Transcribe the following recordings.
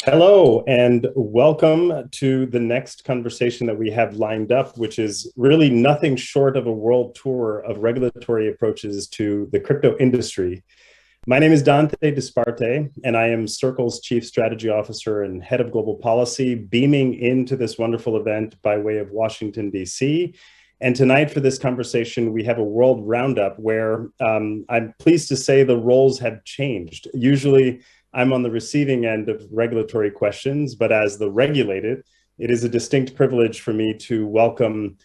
Hello, and welcome to the next conversation that we have lined up, which is really nothing short of a world tour of regulatory approaches to the crypto industry. My name is Dante Disparte, and I am Circle's Chief Strategy Officer and Head of Global Policy, beaming into this wonderful event by way of Washington, D.C. And tonight for this conversation, we have a world roundup where I'm pleased to say the roles have changed. Usually, I'm on the receiving end of regulatory questions, but as the regulated, it is a distinct privilege for me to welcome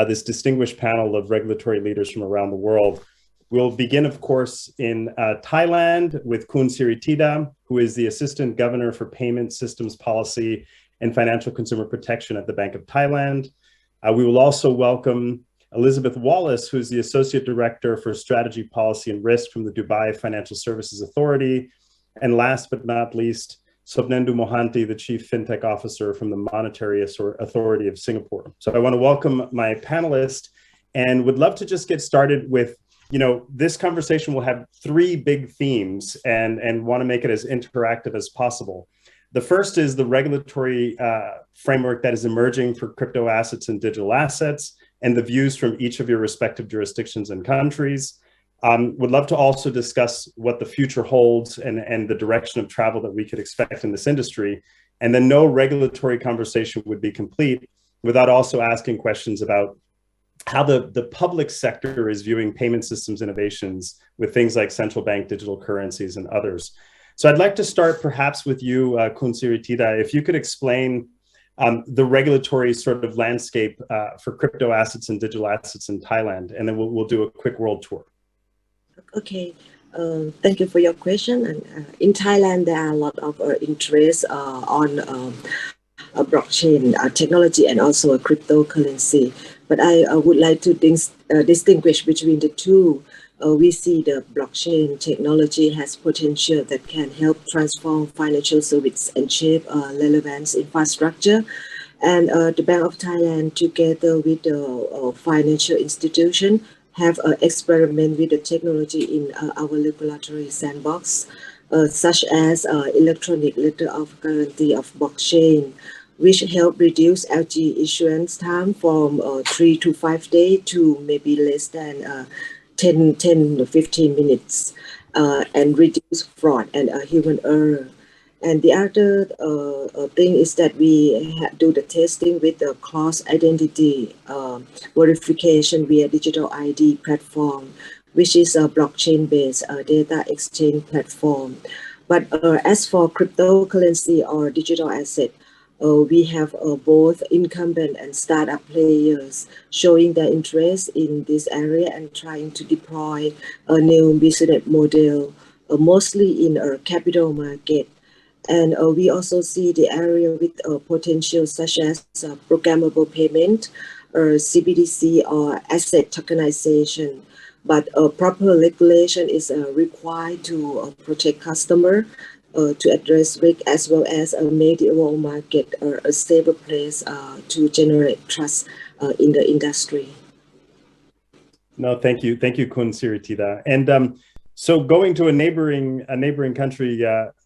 this distinguished panel of regulatory leaders from around the world. We'll begin, of course, in Thailand with Kun Siritida, who is the Assistant Governor for Payment Systems Policy and Financial Consumer Protection at the Bank of Thailand. We will also welcome Elisabeth Wallace, who is the Associate Director for Strategy, Policy, and Risk from the Dubai Financial Services Authority. And last but not least, Sopnendu Mohanty, the Chief Fintech Officer from the Monetary Authority of Singapore. So I want to welcome my panelists and would love to just get started with, this conversation will have three big themes and want to make it as interactive as possible. The first is the regulatory framework that is emerging for crypto assets and digital assets and the views from each of your respective jurisdictions and countries. Would love to also discuss what the future holds and the direction of travel that we could expect in this industry. And then no regulatory conversation would be complete without also asking questions about how the public sector is viewing payment systems innovations with things like central bank digital currencies and others. So I'd like to start perhaps with you, Kun Siritida, if you could explain the regulatory sort of landscape for crypto assets and digital assets in Thailand, and then we'll do a quick world tour. Okay, thank you for your question. And in Thailand, there are a lot of interest on blockchain technology and also a cryptocurrency. But I would like to distinguish between the two. We see the blockchain technology has potential that can help transform financial service and shape relevant infrastructure. And the Bank of Thailand, together with the financial institution, have experiment with the technology in our regulatory sandbox, such as electronic letter of guarantee of blockchain, which help reduce LG issuance time from 3 to 5 days to maybe less than 10 to 15 minutes, and reduce fraud and human error. And the other thing is that we do the testing with the cross identity verification via digital ID platform, which is a blockchain-based data exchange platform. But as for cryptocurrency or digital asset, we have both incumbent and startup players showing their interest in this area and trying to deploy a new business model, mostly in a capital market. And we also see the area with potential such as programmable payment, or CBDC, or asset tokenization. But proper regulation is required to protect customer, to address risk, as well as make the overall market a stable place to generate trust in the industry. No, thank you, Kun Siritida. And so going to a neighboring country,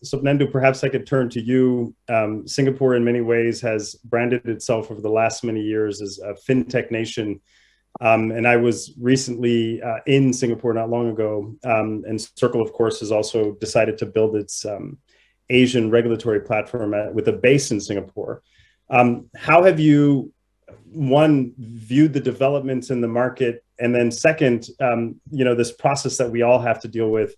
Sopnendu, perhaps I could turn to you. Singapore in many ways has branded itself over the last many years as a fintech nation. And I was recently in Singapore not long ago, and Circle, of course, has also decided to build its Asian regulatory platform with a base in Singapore. How have you, one, viewed the developments in the market, and then second, this process that we all have to deal with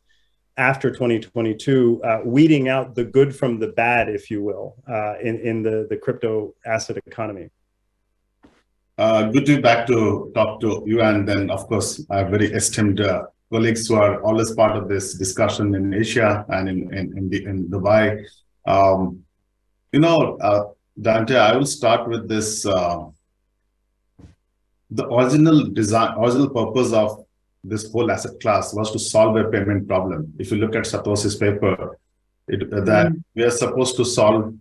after 2022, weeding out the good from the bad, if you will, in the crypto asset economy? Good to be back to talk to you, and then, of course, I have very esteemed colleagues who are always part of this discussion in Asia and in Dubai. Dante, I will start with this. The original purpose of this whole asset class was to solve a payment problem. If you look at Satoshi's paper, that we are supposed to solve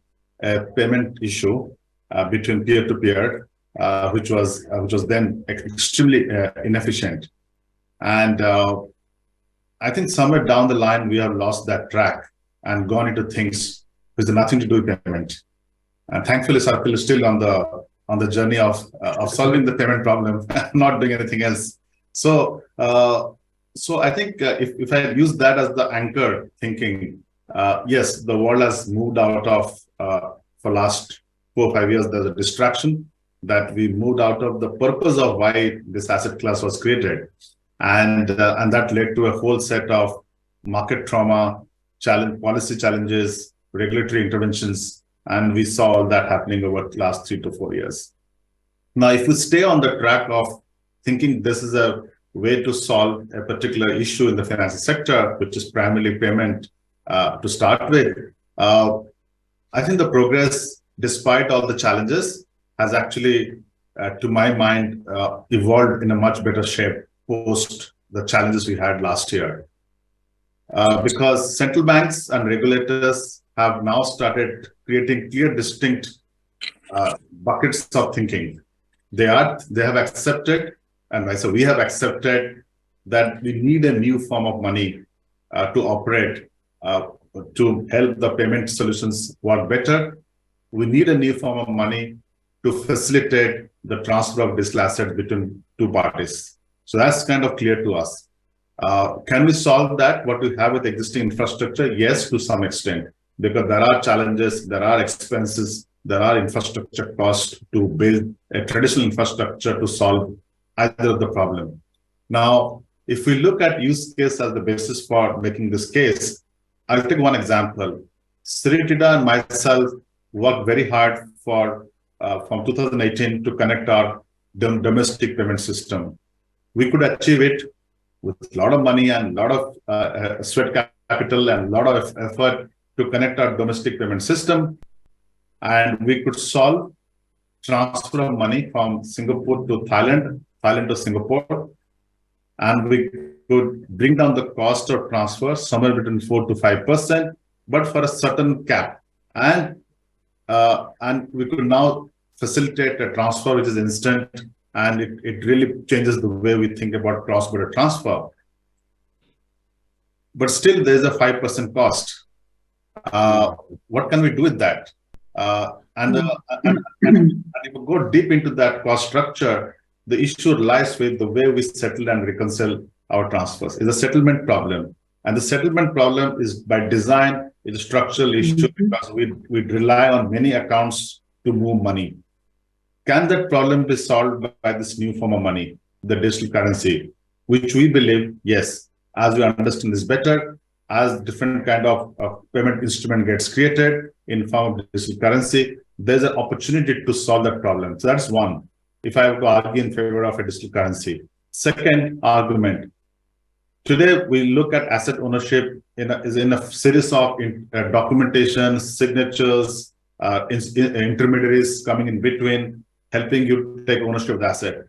a payment issue between peer-to-peer, which was then extremely inefficient. And I think somewhere down the line, we have lost that track and gone into things which has nothing to do with payment. And thankfully, Circle is still on the journey of solving the payment problem, not doing anything else. So, so I think if I use that as the anchor thinking, yes, the world has moved out of, for last 4 or 5 years, there's a distraction that we moved out of the purpose of why this asset class was created. And that led to a whole set of market trauma, policy challenges, regulatory interventions, and we saw all that happening over the last 3 to 4 years. Now, if we stay on the track of thinking this is a way to solve a particular issue in the financial sector, which is primarily payment to start with, I think the progress, despite all the challenges, has actually, to my mind, evolved in a much better shape post the challenges we had last year. Because central banks and regulators have now started creating clear, distinct buckets of thinking. They have accepted, and I say we have accepted, that we need a new form of money to operate, to help the payment solutions work better. We need a new form of money to facilitate the transfer of digital assets between two parties. So that's kind of clear to us. Can we solve that, what we have with existing infrastructure? Yes, to some extent, because there are challenges, there are expenses, there are infrastructure costs to build a traditional infrastructure to solve either of the problem. Now, if we look at use case as the basis for making this case, I'll take one example. Siritida and myself worked very hard for from 2018 to connect our domestic payment system. We could achieve it with a lot of money and a lot of sweat capital and a lot of effort to connect our domestic payment system. And we could solve transfer of money from Singapore to Thailand, Thailand to Singapore. And we could bring down the cost of transfer somewhere between 4 to 5%, but for a certain cap. And we could now facilitate a transfer which is instant, and it really changes the way we think about cross-border transfer. But still, there's a 5% cost. What can we do with that? And if we go deep into that cost structure, the issue lies with the way we settle and reconcile our transfers. It's a settlement problem. And the settlement problem is by design, it's a structural issue because we rely on many accounts to move money. Can that problem be solved by this new form of money, the digital currency, which we believe, yes, as we understand this better, as different kind of payment instrument gets created in form of digital currency, there's an opportunity to solve that problem. So that's one, if I have to argue in favor of a digital currency. Second argument, today we look at asset ownership in a series of documentation, signatures, intermediaries coming in between, helping you take ownership of the asset.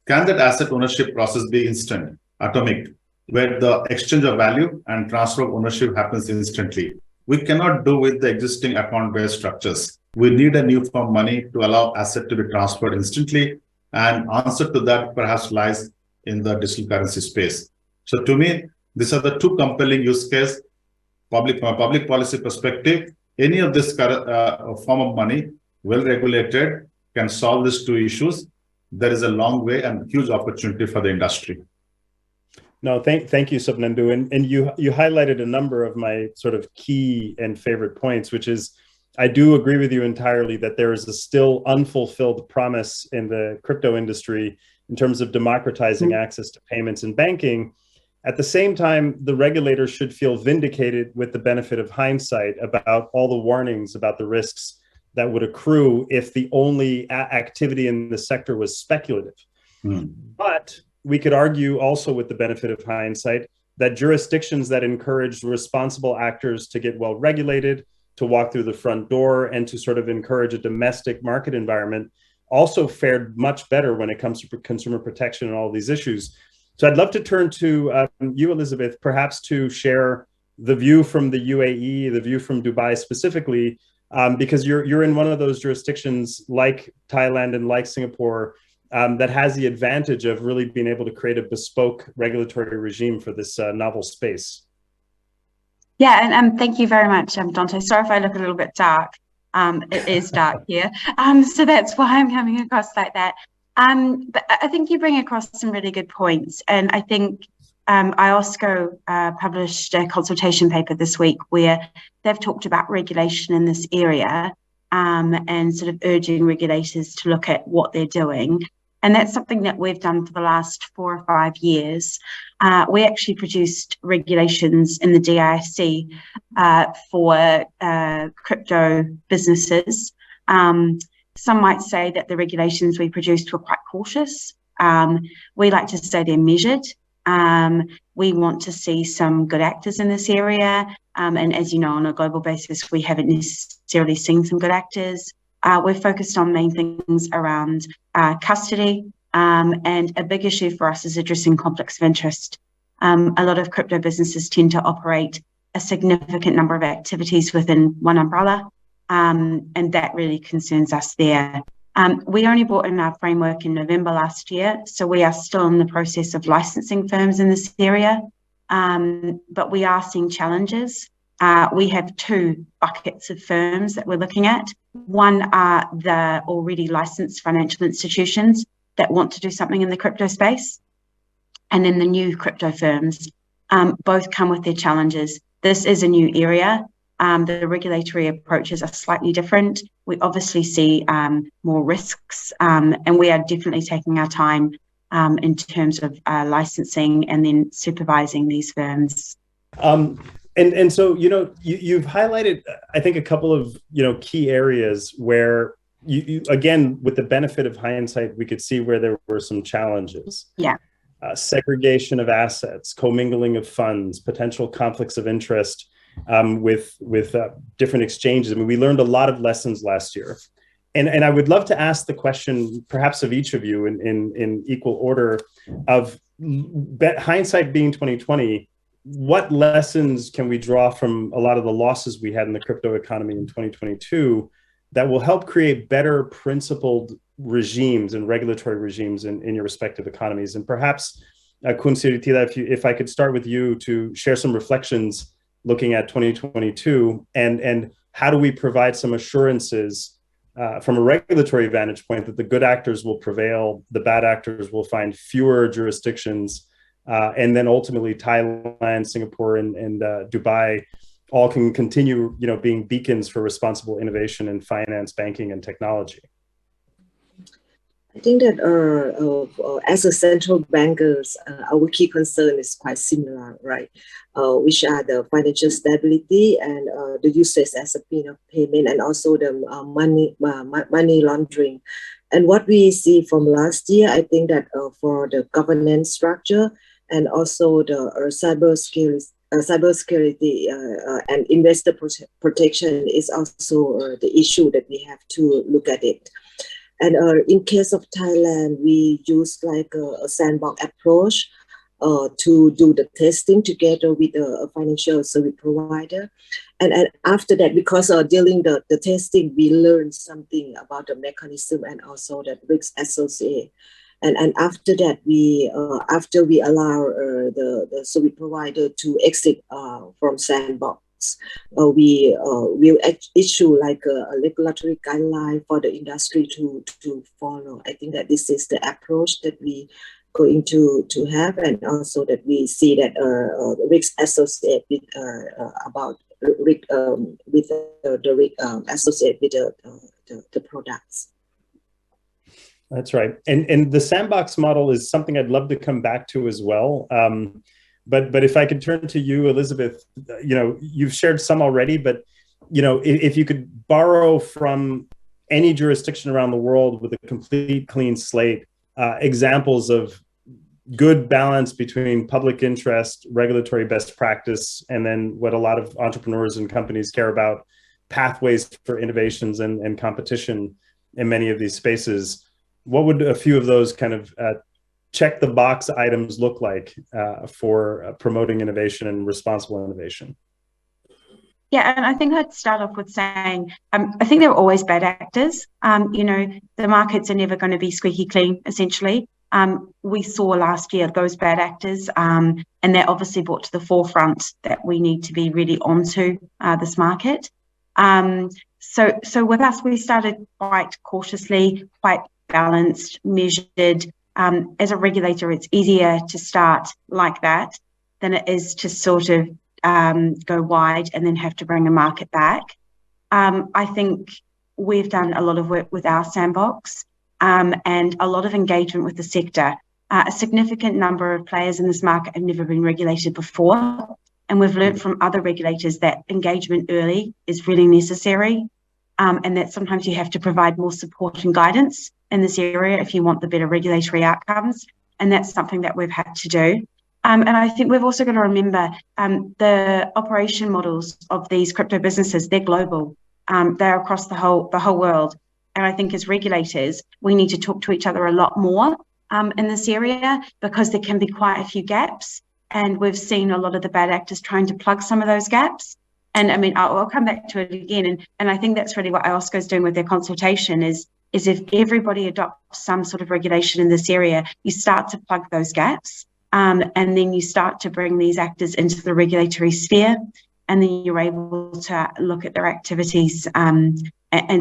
Can that asset ownership process be instant, atomic, where the exchange of value and transfer of ownership happens instantly? We cannot do with the existing account-based structures. We need a new form of money to allow asset to be transferred instantly, and answer to that perhaps lies in the digital currency space. So to me, these are the two compelling use cases. From a public policy perspective, any of this form of money, well regulated, can solve these two issues. There is a long way and huge opportunity for the industry. No, thank you, Sopnendu. And you highlighted a number of my sort of key and favorite points, which is, I do agree with you entirely that there is a still unfulfilled promise in the crypto industry in terms of democratizing access to payments and banking. At the same time, the regulators should feel vindicated with the benefit of hindsight about all the warnings about the risks that would accrue if the only activity in the sector was speculative. But we could argue also with the benefit of hindsight that jurisdictions that encourage responsible actors to get well regulated, to walk through the front door, and to sort of encourage a domestic market environment also fared much better when it comes to consumer protection and all these issues. So I'd love to turn to you, Elisabeth, perhaps to share the view from the UAE, the view from Dubai specifically, because you're in one of those jurisdictions like Thailand and like Singapore that has the advantage of really being able to create a bespoke regulatory regime for this novel space. Yeah, and thank you very much, Dante. Sorry if I look a little bit dark. It is dark here, so that's why I'm coming across like that. But I think you bring across some really good points, and I think IOSCO published a consultation paper this week where they've talked about regulation in this area, and sort of urging regulators to look at what they're doing. And that's something that we've done for the last 4 or 5 years. We actually produced regulations in the DFSA for crypto businesses. Some might say that the regulations we produced were quite cautious. We like to say they're measured. We want to see some good actors in this area. And as you know, on a global basis, we haven't necessarily seen some good actors. We're focused on main things around custody, and a big issue for us is addressing conflicts of interest. A lot of crypto businesses tend to operate a significant number of activities within one umbrella, and that really concerns us there. We only brought in our framework in November last year, so we are still in the process of licensing firms in this area, but we are seeing challenges. We have 2 buckets of firms that we're looking at. One are the already licensed financial institutions that want to do something in the crypto space, and then the new crypto firms. Both come with their challenges. This is a new area. The regulatory approaches are slightly different. We obviously see more risks, and we are definitely taking our time in terms of licensing and then supervising these firms. And so, you've highlighted, I think, a couple of, key areas where you again, with the benefit of hindsight, we could see where there were some challenges. Yeah. Segregation of assets, commingling of funds, potential conflicts of interest with different exchanges. I mean, we learned a lot of lessons last year. And I would love to ask the question, perhaps of each of you in equal order, of hindsight being 2020, what lessons can we draw from a lot of the losses we had in the crypto economy in 2022 that will help create better principled regimes and regulatory regimes in your respective economies? And perhaps, Kun Siritida, if I could start with you to share some reflections looking at 2022, and how do we provide some assurances from a regulatory vantage point that the good actors will prevail, the bad actors will find fewer jurisdictions, and then ultimately Thailand, Singapore, and Dubai all can continue, being beacons for responsible innovation in finance, banking, and technology? I think that as a central bankers, our key concern is quite similar, right? Which are the financial stability and the usage as a means of payment, and also the money laundering. And what we see from last year, I think that for the governance structure and also the cybersecurity and investor protection is also the issue that we have to look at it. And in case of Thailand, we use like a sandbox approach to do the testing together with a financial service provider. And after that, because during the testing, we learned something about the mechanism and also the risks associated. And after that, after we allow the service provider to exit from Sandbox, we will issue like a regulatory guideline for the industry to follow. I think that this is the approach that we going to have, and also that we see that risks associated with about risk with the risk associated with the products. That's right. And the sandbox model is something I'd love to come back to as well. But if I could turn to you, Elisabeth, you've shared some already, but, if you could borrow from any jurisdiction around the world with a complete clean slate, examples of good balance between public interest, regulatory best practice, and then what a lot of entrepreneurs and companies care about, pathways for innovations and competition in many of these spaces. What would a few of those kind of check the box items look like for promoting innovation and responsible innovation? Yeah, and I think I'd start off with saying, I think there are always bad actors. The markets are never going to be squeaky clean, essentially. we saw last year those bad actors, and that obviously brought to the forefront that we need to be really onto this market. So with us, we started quite cautiously, quite balanced, measured. As a regulator, it's easier to start like that than it is to sort of go wide and then have to bring a market back. I think we've done a lot of work with our Sandbox and a lot of engagement with the sector. A significant number of players in this market have never been regulated before, and we've learned from other regulators that engagement early is really necessary, and that sometimes you have to provide more support and guidance in this area if you want the better regulatory outcomes, and that's something that we've had to do. And I think we've also got to remember the operation models of these crypto businesses, they're global. They're across the whole world. And I think as regulators, we need to talk to each other a lot more in this area, because there can be quite a few gaps. And we've seen a lot of the bad actors trying to plug some of those gaps. And I mean, I'll come back to it again. And I think that's really what IOSCO is doing with their consultation is if everybody adopts some sort of regulation in this area, you start to plug those gaps. And then you start to bring these actors into the regulatory sphere, and then you're able to look at their activities and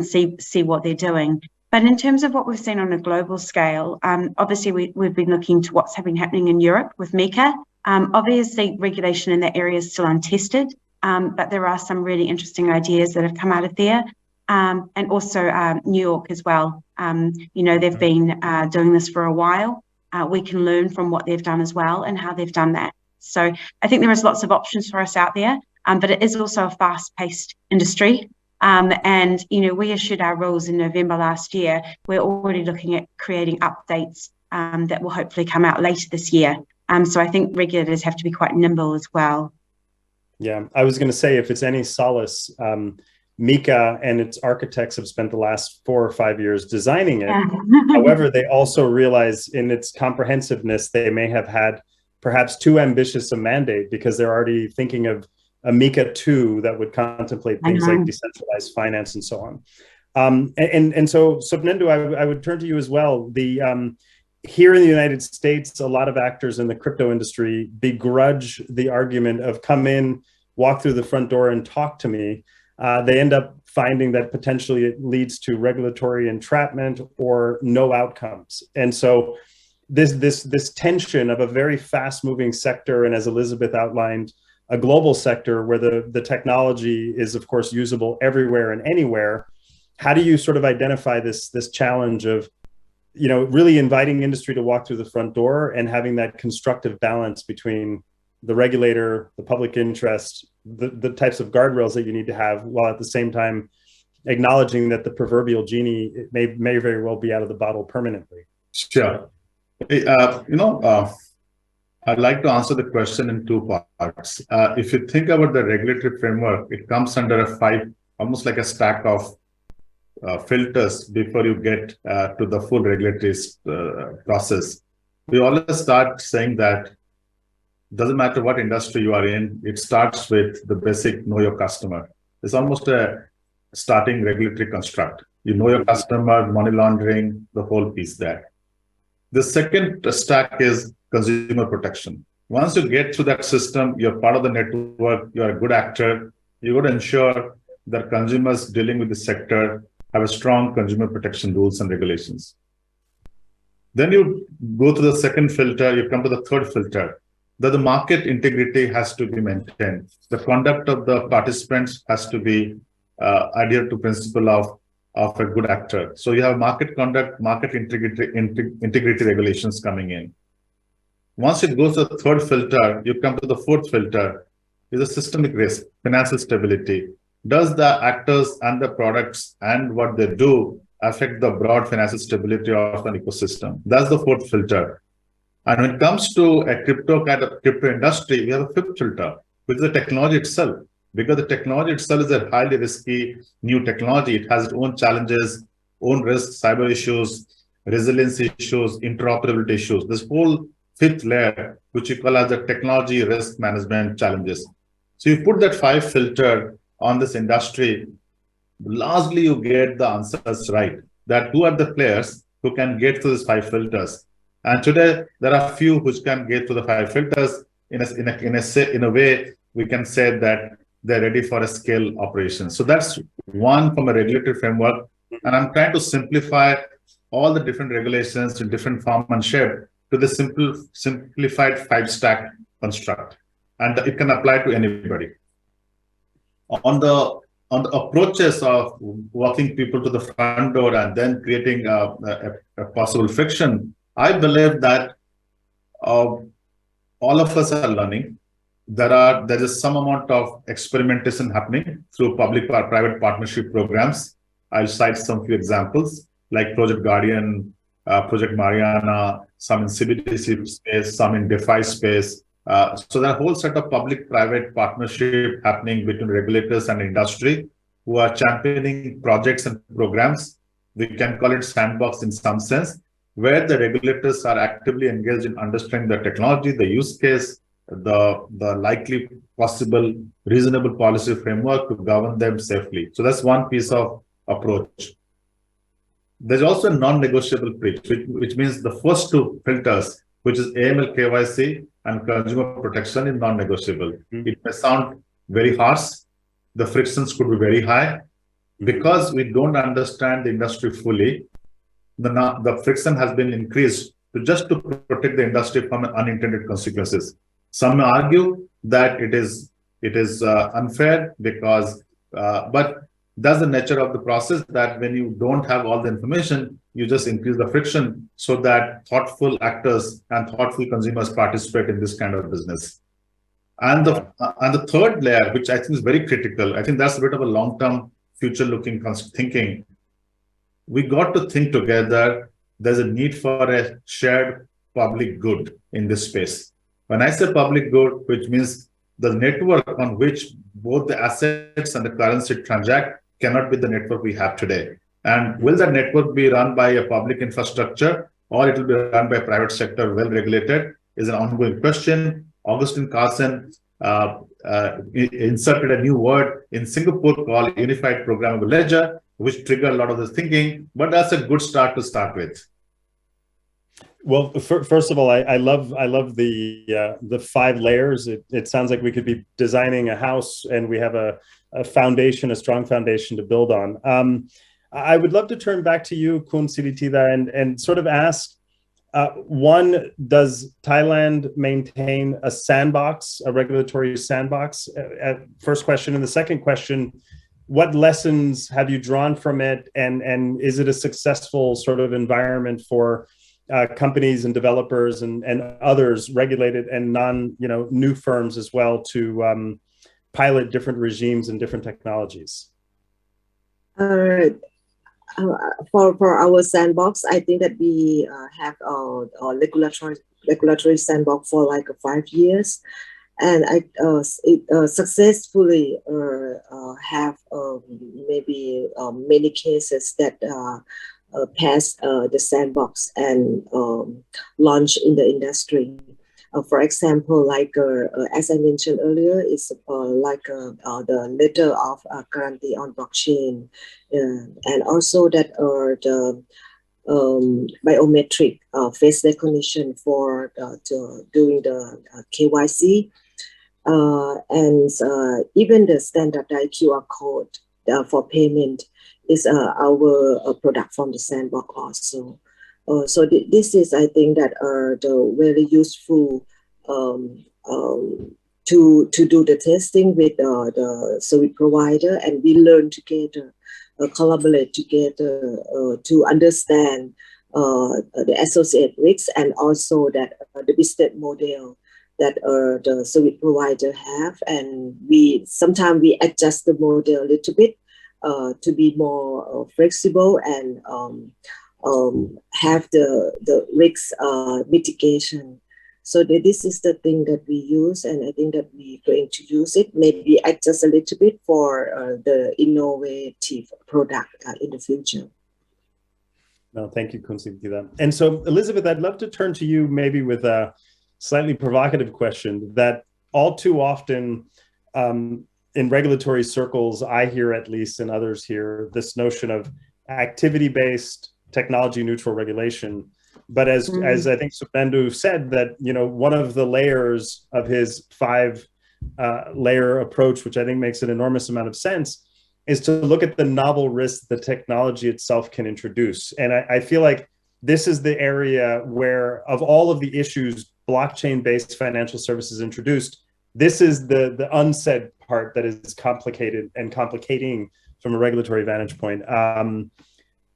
see what they're doing. But in terms of what we've seen on a global scale, obviously we've been looking to what's been happening in Europe with MiCA. Obviously, regulation in that area is still untested, but there are some really interesting ideas that have come out of there. And also New York as well. They've been doing this for a while. We can learn from what they've done as well and how they've done that. So I think there is lots of options for us out there, but it is also a fast-paced industry. And, we issued our rules in November last year. We're already looking at creating updates that will hopefully come out later this year. So I think regulators have to be quite nimble as well. Yeah, I was going to say, if it's any solace, MiCA and its architects have spent the last 4 or 5 years designing it. However, they also realize in its comprehensiveness, they may have had perhaps too ambitious a mandate, because they're already thinking of a MiCA 2 that would contemplate things like decentralized finance and so on. And so, Sopnendu, I would turn to you as well. Here in the United States, a lot of actors in the crypto industry begrudge the argument of come in, walk through the front door and talk to me. They end up finding that potentially it leads to regulatory entrapment or no outcomes. And so this tension of a very fast-moving sector, and as Elisabeth outlined, a global sector where the technology is, of course, usable everywhere and anywhere. How do you sort of identify this challenge of, really inviting industry to walk through the front door and having that constructive balance between the regulator, the public interest, the types of guardrails that you need to have, while at the same time acknowledging that the proverbial genie may very well be out of the bottle permanently? Sure. I'd like to answer the question in 2 parts. If you think about the regulatory framework, it comes under almost like a stack of filters before you get to the full regulatory process. We always start saying that doesn't matter what industry you are in, it starts with the basic know your customer. It's almost a starting regulatory construct. You know your customer, money laundering, the whole piece there. The second stack is consumer protection. Once you get through that system, you're part of the network, you're a good actor, you got to ensure that consumers dealing with the sector have a strong consumer protection rules and regulations. Then you go to the second filter, you come to the third filter, that the market integrity has to be maintained. The conduct of the participants has to be adhered to principle of a good actor. So you have market conduct, market integrity regulations coming in. Once it goes to the third filter, you come to the fourth filter, is a systemic risk, financial stability. Does the actors and the products and what they do affect the broad financial stability of an ecosystem? That's the fourth filter. And when it comes to a crypto industry, we have a fifth filter, which is the technology itself. Because the technology itself is a highly risky new technology. It has its own challenges, own risks, cyber issues, resilience issues, interoperability issues. This whole fifth layer, which you call as the technology risk management challenges. So you put that 5 filter on this industry, largely you get the answers right. That who are the players who can get through these 5 filters. And today, there are few which can get to the 5 filters. In a way, we can say that they're ready for a scale operation. So that's one from a regulatory framework. And I'm trying to simplify all the different regulations in different form and shape to the simplified 5-stack construct. And it can apply to anybody. On the approaches of walking people to the front door and then creating a possible friction, I believe that all of us are learning. There is some amount of experimentation happening through public-private partnership programs. I'll cite some few examples like Project Guardian, Project Mariana, some in CBDC space, some in DeFi space. So there are a whole set of public-private partnership happening between regulators and industry who are championing projects and programs. We can call it Sandbox in some sense, where the regulators are actively engaged in understanding the technology, the use case, the likely possible reasonable policy framework to govern them safely. So that's one piece of approach. There's also a non-negotiable pitch, which means the first 2 filters, which is AML, KYC, and consumer protection, is non-negotiable. It may sound very harsh. The frictions could be very high. Because we don't understand the industry fully, the friction has been increased to protect the industry from unintended consequences. Some may argue that it is unfair because, but that's the nature of the process, that when you don't have all the information, you just increase the friction so that thoughtful actors and thoughtful consumers participate in this kind of business. And the third layer, which I think is very critical, I think that's a bit of a long-term, future-looking thinking. We got to think together. There's a need for a shared public good in this space. When I say public good, which means the network on which both the assets and the currency transact cannot be the network we have today. And will that network be run by a public infrastructure or it will be run by private sector, well regulated, is an ongoing question. Augustine Carson inserted a new word in Singapore called Unified Programmable Ledger, which triggered a lot of this thinking, but that's a good start to start with. Well, first of all, I love the 5 layers. It sounds like we could be designing a house and we have a foundation, a strong foundation to build on. I would love to turn back to you, Kun Siritida, and sort of ask, one, does Thailand maintain a sandbox, a regulatory sandbox? First question. And the second question, what lessons have you drawn from it? And is it a successful sort of environment for companies and developers and others, regulated and new firms as well, to pilot different regimes and different technologies? For our sandbox, I think that we have a regulatory sandbox for like 5 years, and it successfully have maybe many cases that pass the sandbox and launch in the industry. For example, like as I mentioned earlier, it's like the letter of guarantee on blockchain, and also that the biometric face recognition for doing the KYC, and even the standardized QR code for payment is our product from the sandbox also. So this is, I think, that are the very useful to do the testing with the service provider, and we learn together, collaborate together to understand the associated risks, and also that the business model that the service provider have, and sometimes we adjust the model a little bit to be more flexible and have the risk mitigation. So this is the thing that we use, and I think that we're going to use it, maybe adjust a little bit for the innovative product in the future. No, thank you, Kun Siritida. And so, Elisabeth, I'd love to turn to you maybe with a slightly provocative question that all too often in regulatory circles, I hear, at least, and others hear, this notion of activity-based, technology-neutral regulation. But as I think Sopnendu said, that, you know, one of the layers of his 5 layer approach, which I think makes an enormous amount of sense, is to look at the novel risks the technology itself can introduce. And I feel like this is the area where, of all of the issues blockchain-based financial services introduced, this is the unsaid part that is complicated and complicating from a regulatory vantage point.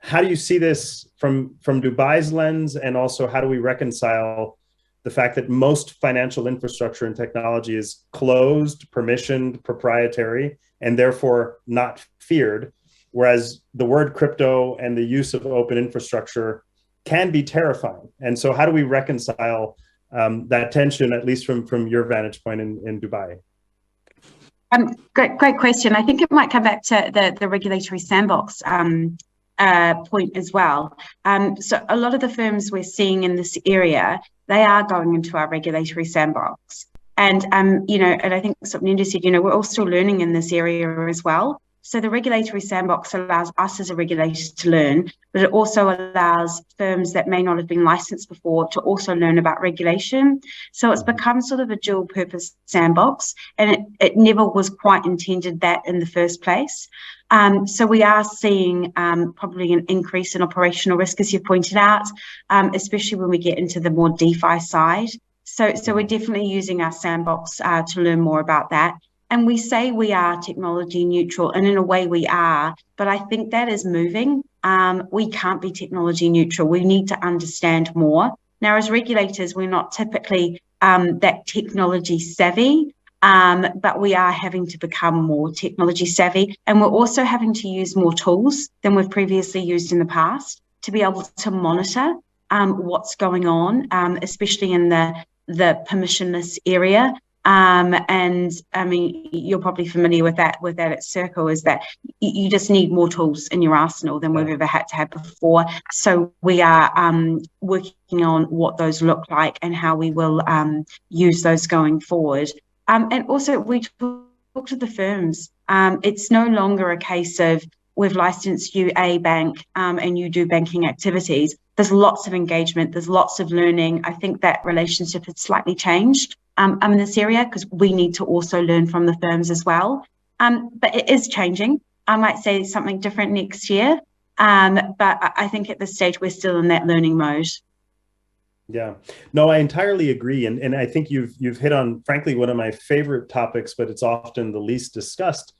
How do you see this from Dubai's lens? And also, how do we reconcile the fact that most financial infrastructure and technology is closed, permissioned, proprietary, and therefore not feared, whereas the word crypto and the use of open infrastructure can be terrifying? And so how do we reconcile that tension, at least from your vantage point in Dubai? Great question. I think it might come back to the regulatory sandbox point as well. So a lot of the firms we're seeing in this area, they are going into our regulatory sandbox. And, you know, and I think Sopnendu said, you know, we're all still learning in this area as well. So the regulatory sandbox allows us as a regulator to learn, but it also allows firms that may not have been licensed before to also learn about regulation. So it's become sort of a dual purpose sandbox, and it never was quite intended that in the first place. So we are seeing probably an increase in operational risk, as you pointed out, especially when we get into the more DeFi side. So we're definitely using our sandbox to learn more about that. And we say we are technology neutral, and in a way we are, but I think that is moving. We can't be technology neutral. We need to understand more. Now, as regulators, we're not typically that technology savvy, but we are having to become more technology savvy. And we're also having to use more tools than we've previously used in the past to be able to monitor what's going on, especially in the permissionless area. And I mean, you're probably familiar with that at Circle, is that you just need more tools in your arsenal than we've ever had to have before. So we are working on what those look like and how we will use those going forward. And also we talk to the firms. It's no longer a case of we've licensed you a bank and you do banking activities. There's lots of engagement. There's lots of learning. I think that relationship has slightly changed in this area, because we need to also learn from the firms as well. But it is changing. I might say something different next year. But I think at this stage, we're still in that learning mode. Yeah, no, I entirely agree. And I think you've hit on, frankly, one of my favorite topics, but it's often the least discussed,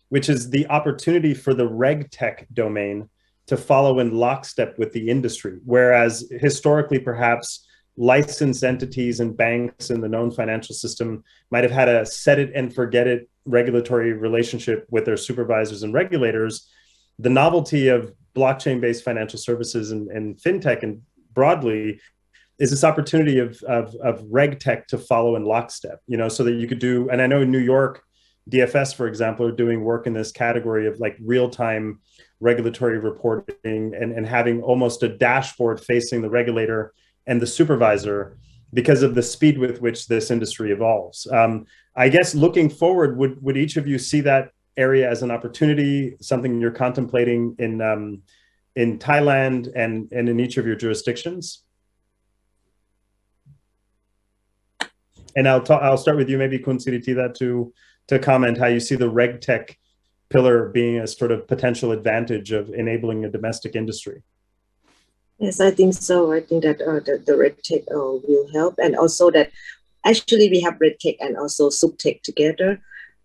which is the opportunity for the RegTech domain to follow in lockstep with the industry. Whereas historically, perhaps licensed entities and banks in the known financial system might have had a set it and forget it regulatory relationship with their supervisors and regulators. The novelty of blockchain-based financial services and fintech and broadly is this opportunity of RegTech to follow in lockstep, you know, so that you could do, and I know in New York, DFS, for example, are doing work in this category of like real-time regulatory reporting and having almost a dashboard facing the regulator and the supervisor because of the speed with which this industry evolves. I guess looking forward, would each of you see that area as an opportunity, something you're contemplating in Thailand and in each of your jurisdictions? And I'll start with you, maybe Kun Siritida, to comment how you see the RegTech pillar being a sort of potential advantage of enabling a domestic industry. Yes, I think so. I think that the RegTech will help, and also that actually we have RegTech and also Soptech together.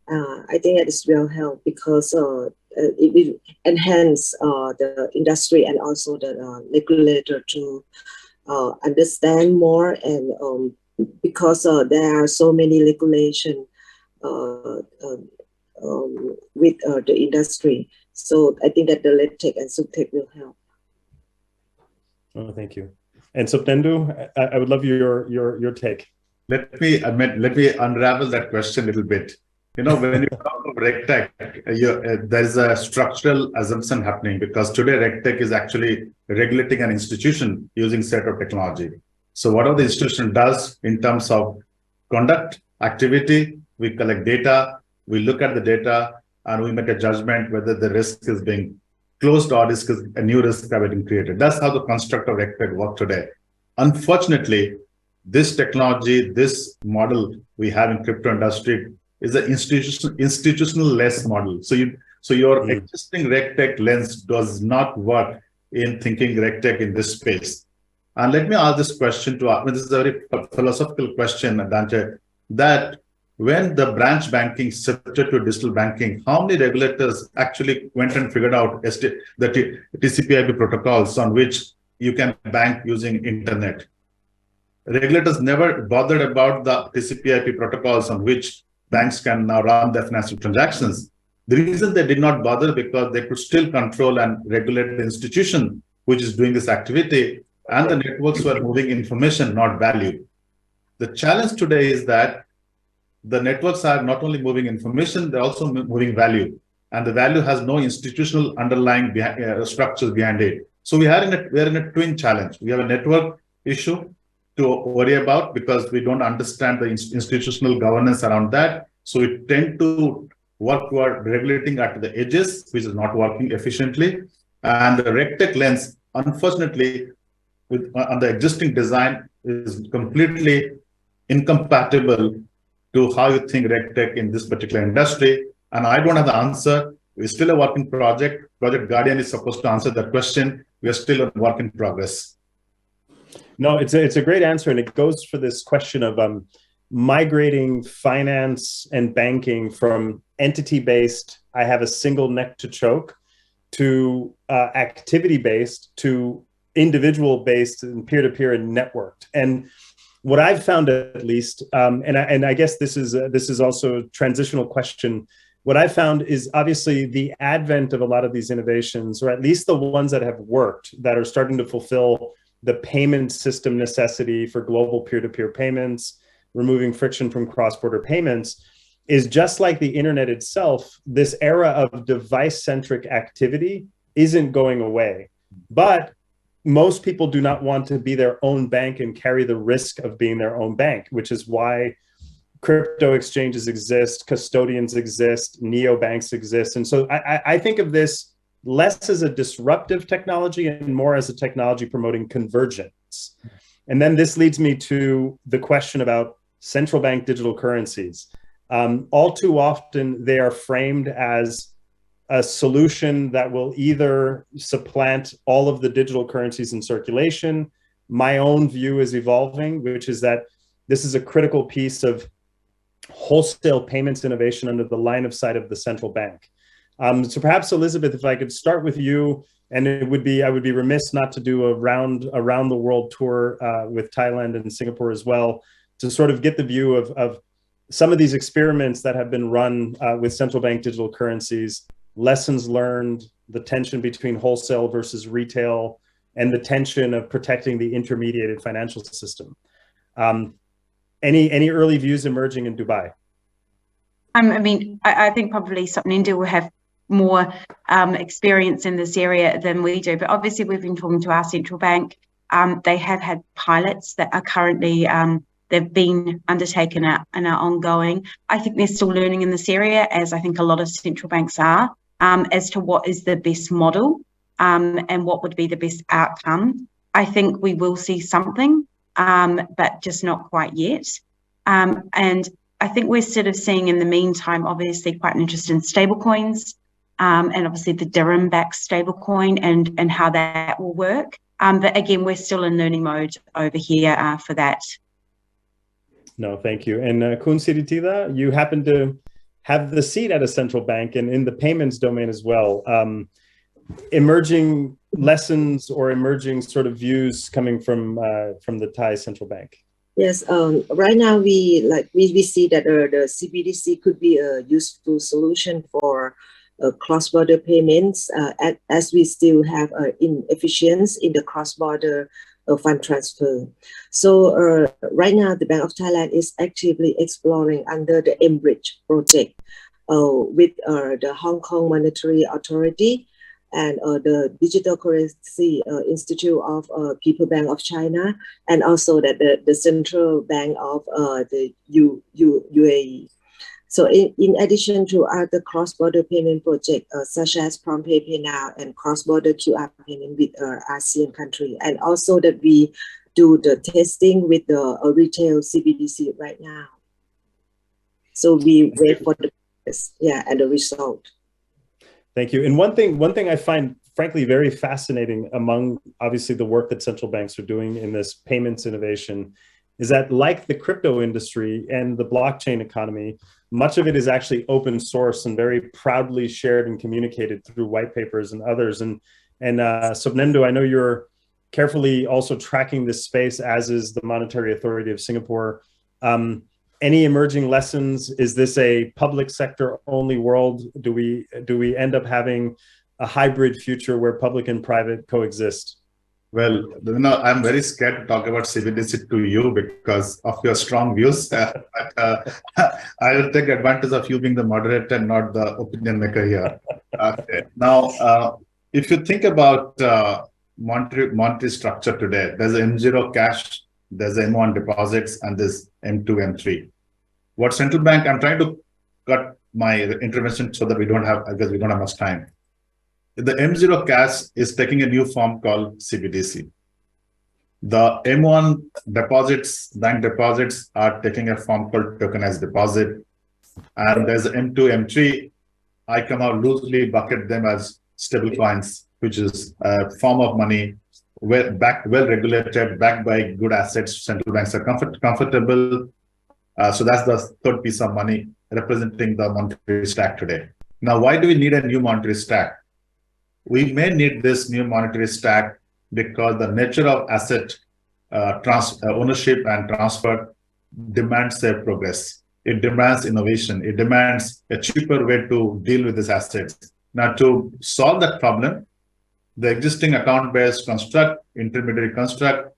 I think that is will help because it will enhance the industry and also the regulator to understand more, and because there are so many regulations with the industry. So I think that the RegTech and Soptech will help. Oh, thank you. And Sopnendu, I would love your take. Let me unravel that question a little bit. You know, when you talk of RegTech, there's a structural assumption happening, because today RegTech is actually regulating an institution using set of technology. So whatever the institution does in terms of conduct, activity, we collect data, we look at the data, and we make a judgment whether the risk is being closed or risk, a new risk have been created. That's how the construct of RegTech work today. Unfortunately, this technology, this model we have in crypto industry is an institutional less model. So your existing RegTech lens does not work in thinking RegTech in this space. And let me ask this question to, this is a very philosophical question, Dante, that when the branch banking shifted to digital banking, how many regulators actually went and figured out the TCP/IP protocols on which you can bank using internet? Regulators never bothered about the TCP/IP protocols on which banks can now run their financial transactions. The reason they did not bother because they could still control and regulate the institution which is doing this activity, and the networks were moving information, not value. The challenge today is that the networks are not only moving information, they're also moving value. And the value has no institutional underlying structures behind it. So we are in a twin challenge. We have a network issue to worry about because we don't understand the institutional governance around that. So we tend to work toward regulating at the edges, which is not working efficiently. And the RegTech lens, unfortunately, on the existing design is completely incompatible to how you think RegTech in this particular industry. And I don't have the answer. We're still a working project. Project Guardian is supposed to answer that question. We are still a work in progress. No, it's a great answer. And it goes for this question of migrating finance and banking from entity-based, I have a single neck to choke, to activity-based, to individual-based and peer-to-peer and networked. And what I've found, at least, and I guess this is also a transitional question. What I've found is obviously the advent of a lot of these innovations, or at least the ones that have worked, that are starting to fulfill the payment system necessity for global peer-to-peer payments, removing friction from cross-border payments, is just like the internet itself. This era of device-centric activity isn't going away, but most people do not want to be their own bank and carry the risk of being their own bank, which is why crypto exchanges exist, custodians exist, neobanks exist. And so I think of this less as a disruptive technology and more as a technology promoting convergence. And then this leads me to the question about central bank digital currencies. All too often, they are framed as a solution that will either supplant all of the digital currencies in circulation. My own view is evolving, which is that this is a critical piece of wholesale payments innovation under the line of sight of the central bank. So perhaps, Elisabeth, if I could start with you, and I would be remiss not to do a around the world tour with Thailand and Singapore as well, to sort of get the view of some of these experiments that have been run with central bank digital currencies, lessons learned, the tension between wholesale versus retail, and the tension of protecting the intermediated financial system. Any early views emerging in Dubai? I think probably Sopnendu will have more experience in this area than we do, but obviously we've been talking to our central bank. They have had pilots that are currently they've been undertaken and are ongoing. I think they're still learning in this area, as I think a lot of central banks are, as to what is the best model and what would be the best outcome. I think we will see something, but just not quite yet. And I think we're sort of seeing in the meantime, obviously, quite an interest in stablecoins, and obviously the dirham-backed stablecoin and how that will work. But again, we're still in learning mode over here for that. No, thank you. And Kun Siritida, you happen to have the seat at a central bank and in the payments domain as well. Emerging lessons or emerging sort of views coming from the Thai central bank. Yes, right now we see that the CBDC could be a useful solution for cross-border payments, as we still have inefficiency in the cross-border fund transfer. So right now, the Bank of Thailand is actively exploring under the mBridge project with the Hong Kong Monetary Authority and the Digital Currency Institute of People Bank of China, and also that the Central Bank of the UAE. So in addition to other cross-border payment projects such as PromptPay, Pay Now, and cross-border QR payment with ASEAN country, and also that we do the testing with the retail CBDC right now. So we wait for the and the result. Thank you. And one thing I find frankly very fascinating among obviously the work that central banks are doing in this payments innovation is that, like the crypto industry and the blockchain economy, much of it is actually open source and very proudly shared and communicated through white papers and others. And Sopnendu, I know you're carefully also tracking this space, as is the Monetary Authority of Singapore. Any emerging lessons? Is this a public sector only world? Do we end up having a hybrid future where public and private coexist? Well, I'm very scared to talk about CBDC to you because of your strong views. I will take advantage of you being the moderator and not the opinion maker here. Okay. Now, if you think about monetary structure today, there's M0 cash, there's M1 deposits, and there's M2, M3. What central bank, I'm trying to cut my intervention so that we don't have much time. The M0 cash is taking a new form called CBDC. The M1 deposits, bank deposits, are taking a form called tokenized deposit. And there's M2, M3. I come out loosely bucket them as stable coins, which is a form of money, well regulated, backed by good assets. Central banks are comfortable. So that's the third piece of money representing the monetary stack today. Now, why do we need a new monetary stack? We may need this new monetary stack because the nature of asset ownership and transfer demands a progress. It demands innovation. It demands a cheaper way to deal with these assets. Now, to solve that problem, the existing account-based construct, intermediary construct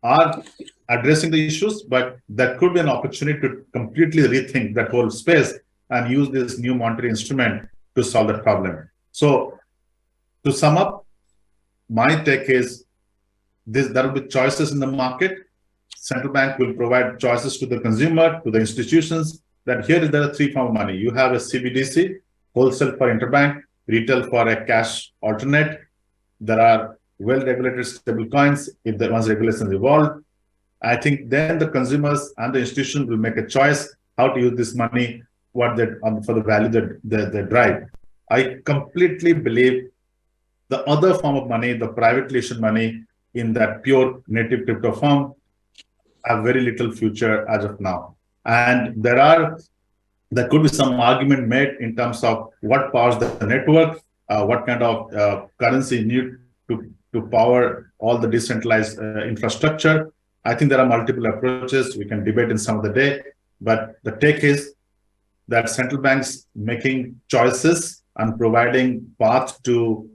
are addressing the issues, but there could be an opportunity to completely rethink that whole space and use this new monetary instrument to solve that problem. So, to sum up, my take is there will be choices in the market. Central bank will provide choices to the consumer, to the institutions, that there are three forms of money. You have a CBDC, wholesale for interbank, retail for a cash alternate. There are well-regulated stable coins if the once regulations evolve. I think then the consumers and the institution will make a choice how to use this money, for the value that they drive. I completely believe the other form of money, the privately issued money in that pure native crypto form, have very little future as of now. And there could be some argument made in terms of what powers the network, what kind of currency need to power all the decentralized infrastructure. I think there are multiple approaches we can debate in some of the day, but the take is that central banks making choices and providing paths to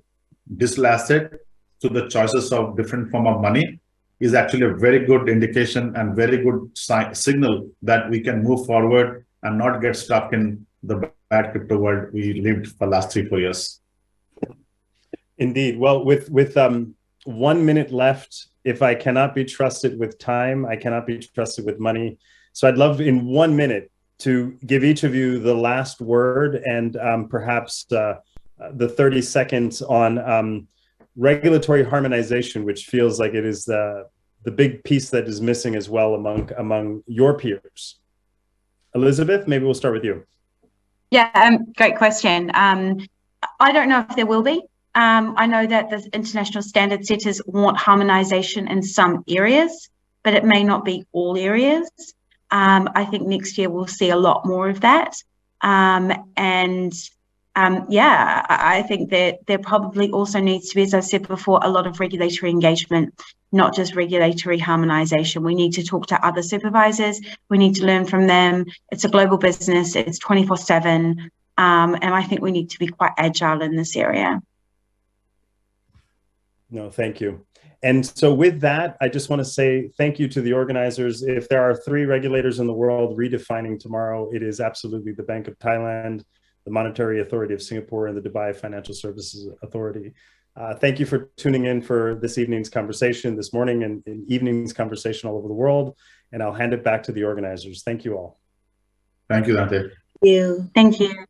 digital asset to the choices of different form of money is actually a very good indication and very good signal that we can move forward and not get stuck in the bad crypto world we lived for the last 3-4 years. Indeed. Well, with 1 minute left, if I cannot be trusted with time, I cannot be trusted with money. So I'd love in 1 minute to give each of you the last word and perhaps the 30 seconds on regulatory harmonization, which feels like it is the big piece that is missing as well among your peers. Elizabeth, maybe we'll start with you. Yeah, great question. I don't know if there will be. I know that the international standard setters want harmonization in some areas, but it may not be all areas. I think next year we'll see a lot more of that. Yeah, I think that there probably also needs to be, as I said before, a lot of regulatory engagement, not just regulatory harmonization. We need to talk to other supervisors. We need to learn from them. It's a global business. It's 24/7. And I think we need to be quite agile in this area. No, thank you. And so with that, I just want to say thank you to the organizers. If there are 3 regulators in the world redefining tomorrow, it is absolutely the Bank of Thailand, the Monetary Authority of Singapore, and the Dubai Financial Services Authority. Thank you for tuning in for this evening's conversation, this morning and evening's conversation all over the world. And I'll hand it back to the organizers. Thank you all. Thank you, Dante. you. Thank you.